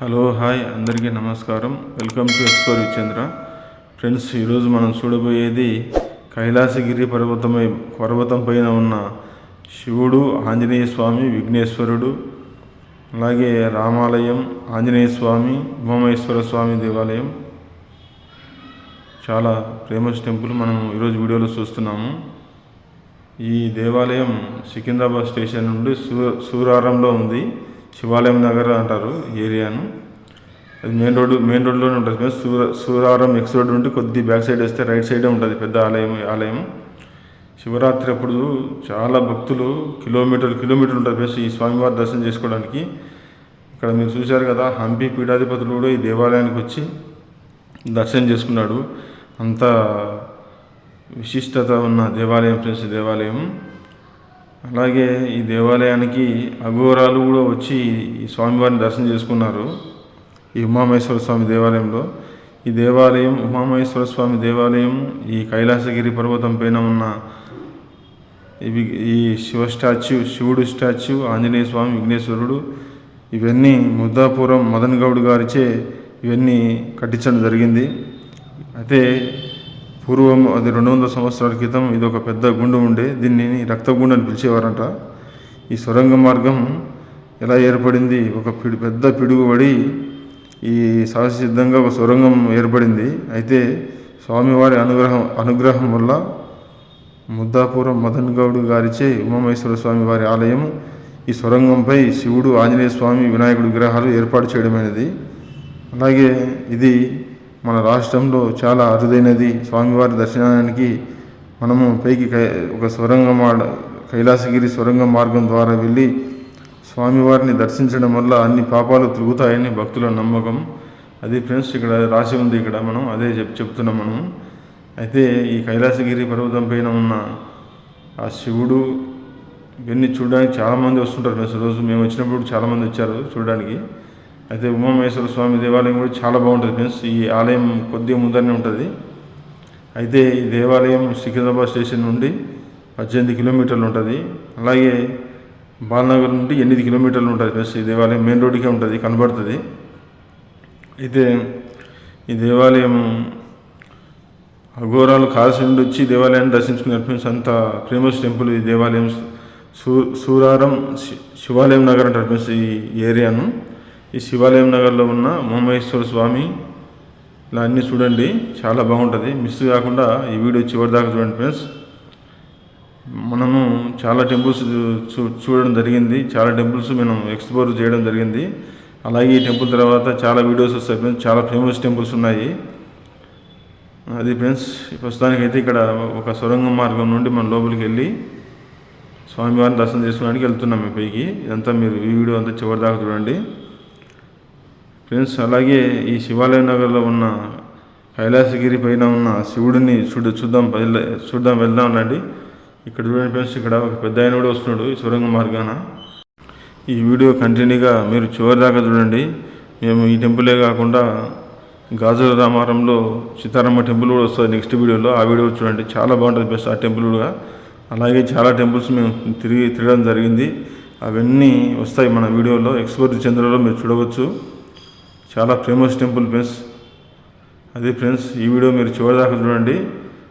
Hello hi అందరికీ నమస్కారం. Welcome to explore Vichendra. Friends, ఈరోజు మనం చూడబోయేది కైలాసగిరి పర్వతం పైన ఉన్న శివుడు, ఆంజనేయ స్వామి, విఘ్నేశ్వరుడు, అలాగే రామాలయం, ఆంజనేయ స్వామి, ఉమామహేశ్వర స్వామి దేవాలయం. చాలా ఫేమస్ టెంపుల్ మనం ఈరోజు వీడియోలో చూస్తున్నాము. ఈ దేవాలయం సికింద్రాబాద్ స్టేషన్ నుండి సూరారంలో ఉంది. శివాలయం నగర్ అంటారు ఏరియాను. అది మెయిన్ రోడ్లోనే ఉంటుంది. సూరారం ఎక్స్ రోడ్ నుండి కొద్ది బ్యాక్ సైడ్ వస్తే రైట్ సైడే ఉంటుంది పెద్ద ఆలయం. శివరాత్రి అప్పుడు చాలా భక్తులు కిలోమీటర్ ఉంటుంది ఈ స్వామివారి దర్శనం చేసుకోవడానికి. ఇక్కడ మీరు చూశారు కదా, హంపి పీఠాధిపతులు కూడా ఈ దేవాలయానికి వచ్చి దర్శనం చేసుకున్నాడు. అంత విశిష్టత ఉన్న దేవాలయం ఫ్రెండ్స్ దేవాలయం. అలాగే ఈ దేవాలయానికి అఘోరాలు కూడా వచ్చి ఈ స్వామివారిని దర్శనం చేసుకున్నారు ఈ ఉమామహేశ్వర స్వామి దేవాలయంలో. ఈ దేవాలయం ఉమామహేశ్వర స్వామి దేవాలయం ఈ కైలాసగిరి పర్వతం పైన ఉన్న ఈ శివుడు స్టాచ్యూ, ఆంజనేయ స్వామి, విఘ్నేశ్వరుడు, ఇవన్నీ ముద్దాపురం మదన్ గౌడ్ గారిచే ఇవన్నీ కట్టించడం జరిగింది. అయితే పూర్వం అది 200 సంవత్సరాల క్రితం ఇది ఒక పెద్ద గుండు ఉండే. దీన్ని రక్తగుండు అని పిలిచేవారంట. ఈ సొరంగ మార్గం ఎలా ఏర్పడింది? ఒక పెద్ద పిడుగుపడి ఈ సహజసిద్ధంగా ఒక సొరంగం ఏర్పడింది. అయితే స్వామివారి అనుగ్రహం వల్ల ముద్దాపురం మదన్ గౌడ్ గారిచే ఉమామహేశ్వర స్వామి వారి ఆలయం ఈ సొరంగంపై శివుడు, ఆంజనేయ స్వామి, వినాయకుడి విగ్రహాలు ఏర్పాటు చేయడమైనది. అలాగే ఇది మన రాష్ట్రంలో చాలా అరుదైనది. స్వామివారి దర్శనానికి మనము పైకి ఒక కైలాసగిరి సొరంగ మార్గం ద్వారా వెళ్ళి స్వామివారిని దర్శించడం వల్ల అన్ని పాపాలు తిరుగుతాయని భక్తుల నమ్మకం. అది ఫ్రెండ్స్ ఇక్కడ రాసి ఉంది. ఇక్కడ మనం అదే చెప్తున్నాం మనం. అయితే ఈ కైలాసగిరి పర్వతం పైన ఉన్న ఆ శివుడు ఇవన్నీ చూడడానికి చాలామంది వస్తుంటారు ఫ్రెండ్స్. రోజు మేము వచ్చినప్పుడు చాలామంది వచ్చారు చూడడానికి. అయితే ఉమామహేశ్వర స్వామి దేవాలయం కూడా చాలా బాగుంటుంది ఫ్రెండ్స్. ఈ ఆలయం కొద్దిగా ముందరనే ఉంటుంది. అయితే ఈ దేవాలయం సికింద్రాబాద్ స్టేషన్ నుండి 18 కిలోమీటర్లు ఉంటుంది. అలాగే బాలనగర్ నుండి 8 కిలోమీటర్లు ఉంటుంది ఫ్రెండ్స్. ఈ దేవాలయం మెయిన్ రోడ్డుకే ఉంటుంది, కనబడుతుంది. అయితే ఈ దేవాలయం అఘోరాలు కాశీ నుండి వచ్చి దేవాలయాన్ని దర్శించుకున్నారు ఫ్రెండ్స్. అంత ఫేమస్ టెంపుల్ ఈ దేవాలయం. సూరారం శివాలయం నగర్ అంటారు ఫ్రెండ్స్ ఈ ఏరియాను. ఈ శివాలయం నగర్లో ఉన్న ఉమామహేశ్వర స్వామి ఇలా అన్నీ చూడండి, చాలా బాగుంటుంది. మిస్ కాకుండా ఈ వీడియో చివరి దాకా చూడండి ఫ్రెండ్స్. మనము చాలా టెంపుల్స్ చూడడం జరిగింది. చాలా టెంపుల్స్ మనం ఎక్స్ప్లోర్ చేయడం జరిగింది. అలాగే ఈ టెంపుల్ తర్వాత చాలా వీడియోస్ వస్తాయి ఫ్రెండ్స్. చాలా ఫేమస్ టెంపుల్స్ ఉన్నాయి. అది ఫ్రెండ్స్, ప్రస్తుతానికైతే ఇక్కడ ఒక సొరంగ మార్గం నుండి మనం లోపలికి వెళ్ళి స్వామివారిని దర్శనం చేసుకోవడానికి వెళ్తున్నాం మీ పైకి. ఇదంతా మీరు ఈ వీడియో అంతా చివరి దాకా చూడండి ఫ్రెండ్స్. అలాగే ఈ శివాలయ నగర్లో ఉన్న కైలాసగిరి పైన ఉన్న శివుడిని చూద్దాం వెళ్దాం రండి. ఇక్కడ చూడండి ఫ్రెండ్స్, ఇక్కడ ఒక పెద్ద ఆయన కూడా వస్తున్నాడు ఈ సొరంగ మార్గాన. ఈ వీడియో కంటిన్యూగా మీరు చివరి దాకా చూడండి. మేము ఈ టెంపులే కాకుండా గాజుల రామారంలో సీతారామ టెంపుల్ కూడా వస్తుంది నెక్స్ట్ వీడియోలో. ఆ వీడియో చూడండి, చాలా బాగుంటుంది ఫ్రెండ్స్ ఆ టెంపుల్ కూడా. అలాగే చాలా టెంపుల్స్ మేము తిరగడం జరిగింది. అవన్నీ వస్తాయి మన వీడియోలో. ఎక్స్ప్లోర్ విచేంద్రలో మీరు చూడవచ్చు. చాలా ఫేమస్ టెంపుల్ ఫ్రెండ్స్. అదే ఫ్రెండ్స్, ఈ వీడియో మీరు చివరిదాకా చూడండి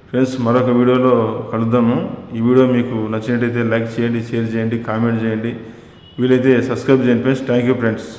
ఫ్రెండ్స్. మరొక వీడియోలో కలుద్దాము. ఈ వీడియో మీకు నచ్చినట్టయితే లైక్ చేయండి, షేర్ చేయండి, కామెంట్ చేయండి. వీలైతే సబ్స్క్రైబ్ చేయండి ఫ్రెండ్స్. Thank you friends.